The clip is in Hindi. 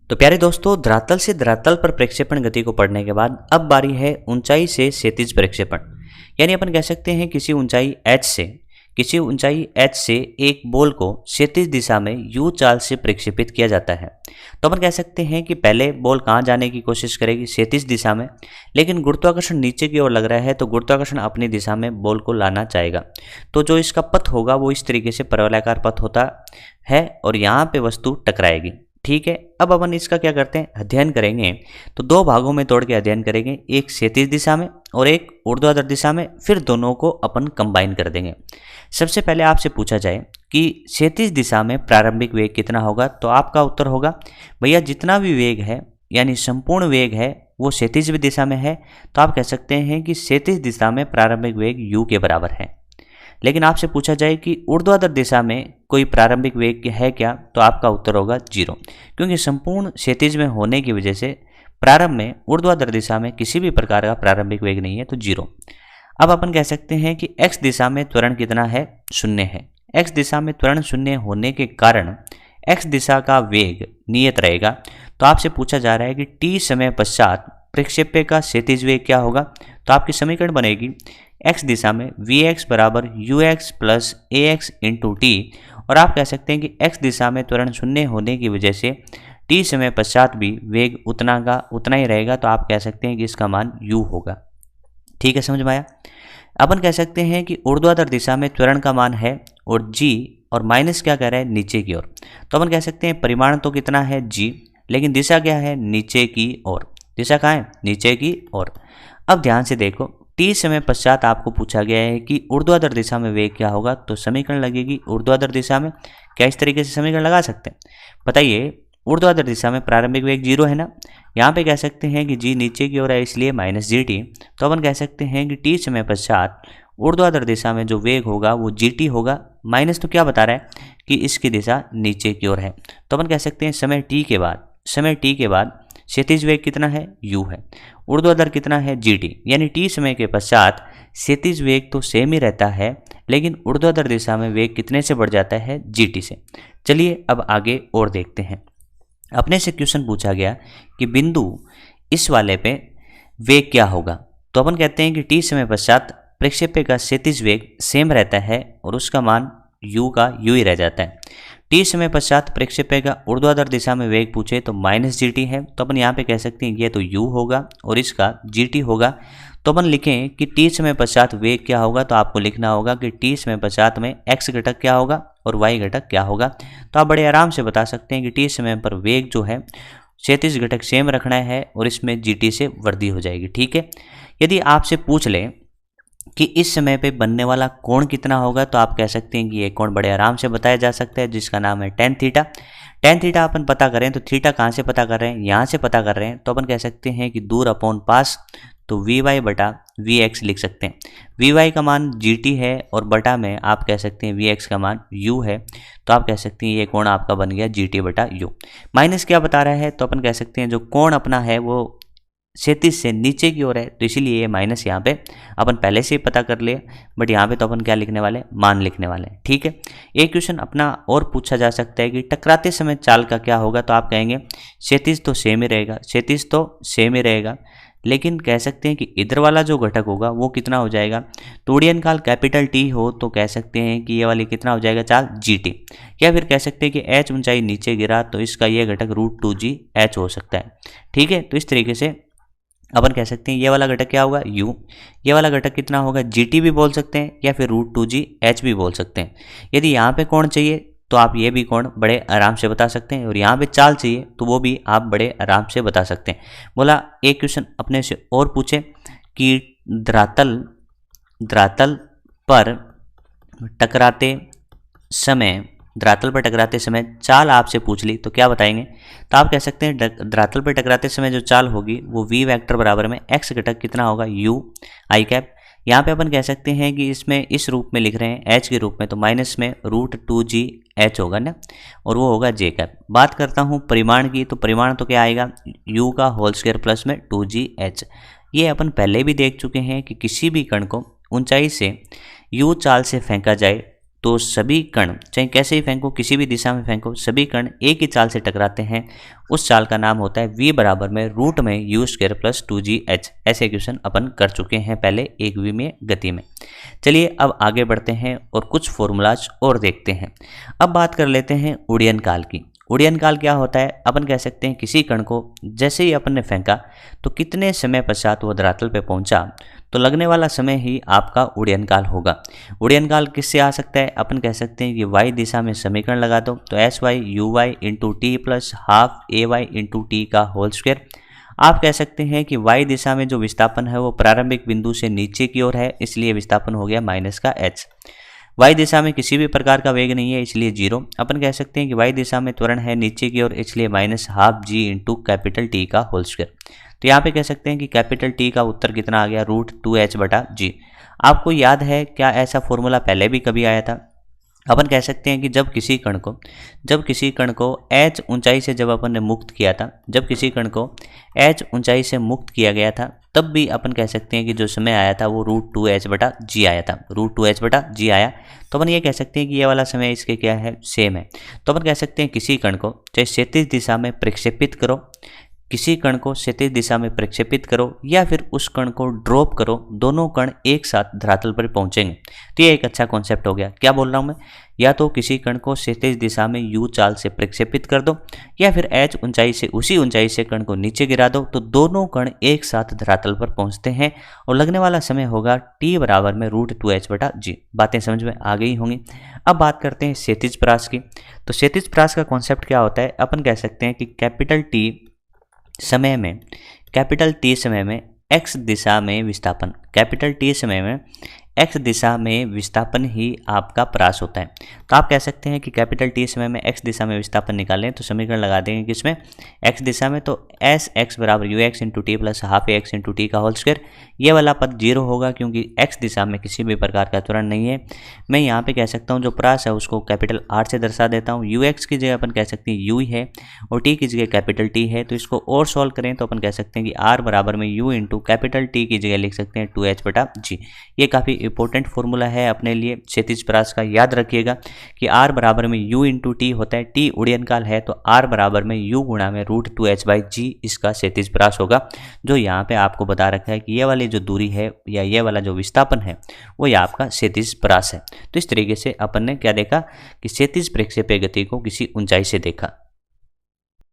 तो प्यारे दोस्तों, धरातल से धरातल पर प्रक्षेपण गति को पढ़ने के बाद अब बारी है ऊंचाई से क्षैतिज प्रक्षेपण। यानी अपन कह सकते हैं किसी ऊंचाई h से एक बॉल को क्षैतिज दिशा में u चाल से प्रक्षेपित किया जाता है। तो अपन कह सकते हैं कि पहले बॉल कहाँ जाने की कोशिश करेगी, क्षैतिज दिशा में, लेकिन गुरुत्वाकर्षण नीचे की ओर लग रहा है तो गुरुत्वाकर्षण अपनी दिशा में बॉल को लाना चाहेगा। तो जो इसका पथ होगा वो इस तरीके से परवलयाकार पथ होता है और यहाँ पे वस्तु टकराएगी। ठीक है, अब अपन इसका क्या करते हैं, अध्ययन करेंगे। तो दो भागों में तोड़ के अध्ययन करेंगे, एक क्षैतिज दिशा में और एक ऊर्ध्वाधर दिशा में, फिर दोनों को अपन कंबाइन कर देंगे। सबसे पहले आपसे पूछा जाए कि क्षैतिज दिशा में प्रारंभिक वेग कितना होगा, तो आपका उत्तर होगा भैया जितना भी वेग है यानी संपूर्ण वेग है वो क्षैतिज दिशा में है, तो आप कह सकते हैं कि क्षैतिज दिशा में प्रारंभिक वेग u के बराबर है। लेकिन आपसे पूछा जाए कि ऊर्ध्वाधर दिशा में कोई प्रारंभिक वेग है क्या, तो आपका उत्तर होगा 0, क्योंकि संपूर्ण क्षैतिज में होने की वजह से प्रारंभ में ऊर्ध्वाधर दिशा में किसी भी प्रकार का प्रारंभिक वेग नहीं है, तो 0। अब अपन कह सकते हैं कि x दिशा में त्वरण कितना है, 0 है। x दिशा में त्वरण 0 होने के कारण x दिशा का वेग नियत रहेगा। तो आपसे पूछा जा रहा है कि t समय पश्चात प्रक्षेप्य का क्षैतिज वेग क्या होगा, तो आपकी समीकरण बनेगी x दिशा में vx बराबर ux plus ax into T, और आप कह सकते हैं कि x दिशा में त्वरण 0 होने की वजह से t समय पश्चात भी वेग उतना ही रहेगा, तो आप कह सकते हैं कि इसका मान u होगा। ठीक है, समझ में आया। अपन कह सकते हैं कि ऊर्ध्वाधर दिशा में त्वरण का मान है और g और माइनस क्या कह रहा है, नीचे की ओर। तो अपन कह सकते हैं परिमाण तो कितना है g, लेकिन दिशा क्या है, नीचे की ओर। दिशा कहाँ है, नीचे की ओर। अब ध्यान से देखो, t समय पश्चात आपको पूछा गया है कि ऊर्ध्वाधर दिशा में वेग क्या होगा, तो समीकरण लगेगी ऊर्ध्वाधर दिशा में। क्या इस तरीके से समीकरण लगा सकते हैं, बताइए। ऊर्ध्वाधर दिशा में प्रारंभिक वेग 0 है ना, यहाँ पे कह सकते हैं कि g नीचे की ओर है इसलिए माइनस gt। तो अपन कह सकते हैं कि t समय पश्चात ऊर्ध्वाधर दिशा में जो वेग होगा वो gt होगा। माइनस तो क्या बता रहा है कि इसकी दिशा नीचे की ओर है, तो अपन कह सकते हैं समय t के बाद क्षैतिज वेग कितना है, u है। ऊर्ध्वाधर कितना है, gt, यानी t समय के पश्चात क्षैतिज वेग तो सेम ही रहता है, लेकिन ऊर्ध्वाधर दिशा में वेग कितने से बढ़ जाता है, gt से। चलिए अब आगे और देखते हैं। अपने से क्वेश्चन पूछा गया कि बिंदु इस वाले पे वेग क्या होगा, तो अपन कहते हैं कि t समय पश्चात प्रक्षेप्य का क्षैतिज वेग सेम रहता है और उसका मान u का u ही रह जाता है। t समय पश्चात प्रक्षेप्य का ऊर्ध्वाधर दिशा में वेग पूछे तो माइनस gt है, तो अपन यहाँ पे कह सकते हैं ये तो u होगा और इसका gt होगा। तो अपन लिखें कि t समय पश्चात वेग क्या होगा, तो आपको लिखना होगा कि t समय पश्चात में x घटक क्या होगा और y घटक क्या होगा। तो आप बड़े आराम से बता सकते हैं कि t समय पर वेग जो है क्षैतिज घटक सेम रखना है और इसमें gt से वृद्धि हो जाएगी। ठीक है, यदि आपसे पूछ ले कि इस समय पे बनने वाला कोण कितना होगा, तो आप कह सकते हैं कि ये कोण बड़े आराम से बताया जा सकता है, जिसका नाम है tan थीटा। tan थीटा अपन पता करें तो थीटा कहाँ से पता कर रहे हैं, यहाँ से पता कर रहे हैं, तो अपन कह सकते हैं कि दूर अपॉन पास, तो vy बटा vx लिख सकते हैं। vy का मान gt है और बटा में आप कह सकते हैं vx का मान u है, तो आप कह सकते हैं ये कोण आपका बन गया gt बटा u। माइनस क्या बता रहा है, तो अपन कह सकते हैं जो कोण अपना है वो क्षैतिज से नीचे की ओर है, तो इसीलिए ये माइनस यहाँ पे अपन पहले से ही पता कर लिया, बट यहाँ पे तो अपन क्या लिखने वाले, मान लिखने वाले हैं। ठीक है, एक क्वेश्चन अपना और पूछा जा सकता है कि टकराते समय चाल का क्या होगा, तो आप कहेंगे क्षैतिज तो सेम ही रहेगा, लेकिन कह सकते हैं कि इधर वाला जो घटक होगा वो कितना हो जाएगा, तो उड़ीयन काल कैपिटल T हो तो कह सकते हैं कि ये वाली कितना हो जाएगा चाल gt, या फिर कह सकते हैं कि h ऊंचाई नीचे गिरा तो इसका ये घटक √2g h हो सकता है। ठीक है, तो इस तरीके से अपन कह सकते हैं ये वाला घटक क्या होगा, u, ये वाला घटक कितना होगा, gt भी बोल सकते हैं या फिर √2g h भी बोल सकते हैं। यदि यहाँ पे कोण चाहिए तो आप ये भी कोण बड़े आराम से बता सकते हैं, और यहाँ पे चाल चाहिए तो वो भी आप बड़े आराम से बता सकते हैं। बोला एक क्वेश्चन अपने से और पूछे कि धरातल पर टकराते समय चाल आपसे पूछ ली तो क्या बताएंगे, तो आप कह सकते हैं धरातल पर टकराते समय जो चाल होगी वो v वेक्टर बराबर में x घटक कितना होगा, u i कैप। यहाँ पे अपन कह सकते हैं कि इसमें इस रूप में लिख रहे हैं h के रूप में, तो माइनस में √2g h होगा ना, और वो होगा j कैप। बात करता हूँ परिमाण की, तो परिमाण तो क्या आएगा, u का होल स्क्वायर प्लस में 2g h। ये अपन पहले भी देख चुके हैं कि किसी भी कण को ऊंचाई से u चाल से फेंका जाए तो सभी कण चाहे कैसे ही फेंको, किसी भी दिशा में फेंको, सभी कण एक ही चाल से टकराते हैं। उस चाल का नाम होता है v बराबर में रूट में यू स्क्वायर प्लस 2gh। ऐसे इक्वेशन अपन कर चुके हैं पहले एक v में गति में। चलिए अब आगे बढ़ते हैं और कुछ फॉर्मूलाज और देखते हैं। अब बात कर लेते हैं उड्डयन काल की। उड्डयन काल क्या होता है? अपन कह सकते हैं किसी कण को जैसे ही अपन ने फेंका तो कितने समय पश्चात वो धरातल पे पहुंचा, तो लगने वाला समय ही आपका उड्डयन काल होगा। उड्डयन काल किससे आ सकता है? अपन कह सकते हैं कि y दिशा में समीकरण लगा दो, तो S Y U Y into T plus half A Y into T का होल स्क्वायर। आप कह सकते हैं कि y दिशा में जो विस्थापन है वो प्रारंभिक बिंदु से नीचे की ओर है, इसलिए विस्थापन हो गया माइनस का h। y दिशा में किसी भी प्रकार का वेग नहीं है, इसलिए जीरो। अपन कह सकते हैं कि y दिशा में त्वरण है नीचे की ओर, इसलिए माइनस हाफ जी इंटू कैपिटल टी का होल स्क्वायर। तो यहाँ पे कह सकते हैं कि कैपिटल टी का उत्तर कितना आ गया? रूट 2h बटा जी। आपको याद है क्या ऐसा फॉर्मूला पहले भी कभी आया था? अपन कह सकते हैं कि जब किसी कण को h ऊंचाई से जब अपन ने मुक्त किया था, जब किसी कण को h ऊंचाई से मुक्त किया गया था, तब भी अपन कह सकते हैं कि जो समय आया था वो रूट 2h बटा जी आया था, रूट 2h बटा जी आया। तो अपन ये कह सकते हैं कि ये वाला समय इसके क्या है? सेम है। तो अपन कह सकते हैं किसी कण को चाहे क्षैतिज दिशा में प्रक्षेपित करो, किसी कण को क्षैतिज दिशा में प्रक्षेपित करो या फिर उस कण को ड्रॉप करो, दोनों कण एक साथ धरातल पर पहुंचेंगे। तो ये एक अच्छा कॉन्सेप्ट हो गया। क्या बोल रहा हूँ मैं? या तो किसी कण को क्षैतिज दिशा में u चाल से प्रक्षेपित कर दो या फिर h ऊंचाई से उसी ऊंचाई से कण को नीचे गिरा दो, तो दोनों कण एक साथ धरातल पर पहुंचते हैं और लगने वाला समय होगा t बराबर में रूट 2h बटा जी। बातें समझ में आ गई होंगी। अब बात करते हैं क्षैतिज परास की। तो क्षैतिज परास का कॉन्सेप्ट क्या होता है? अपन कह सकते हैं कि कैपिटल टी समय में x दिशा में विस्थापन, कैपिटल टी समय में x दिशा में विस्थापन ही आपका परास होता है। तो आप कह सकते हैं कि कैपिटल टी समय में x दिशा में विस्थापन निकालें तो समीकरण लगा देंगे किसमें? x दिशा में, तो एस एक्स बराबर you x into T plus half A x into T का होल स्क्वायर। ये वाला पद जीरो होगा क्योंकि x दिशा में किसी भी प्रकार का त्वरण नहीं है। मैं यहाँ पे कह सकता हूँ जो परास है उसको कैपिटल आर से दर्शा देता हूँ। यू एक्स की जगह अपन कह सकते हैं यू है और टी की जगह कैपिटल टी है। तो इसको और सॉल्व करें तो अपन कह सकते हैं कि आर बराबर में यू इंटू कैपिटल टी की जगह लिख सकते हैं 2h बटा जी। ये काफ़ी इंपॉर्टेंट फॉर्मूला है अपने लिए क्षैतिज परास का। याद रखिएगा कि r बराबर में u इंटू टी होता है, t उड्डयन काल है तो r बराबर में u गुणा में रूट 2h बाई जी इसका क्षैतिज परास होगा। जो यहाँ पे आपको बता रखा है कि ये वाली जो दूरी है या ये वाला जो विस्थापन है वो ये आपका क्षैतिज परास है। तो इस तरीके से अपन ने क्या देखा कि क्षैतिज प्रक्षेपीय गति को किसी ऊंचाई से देखा।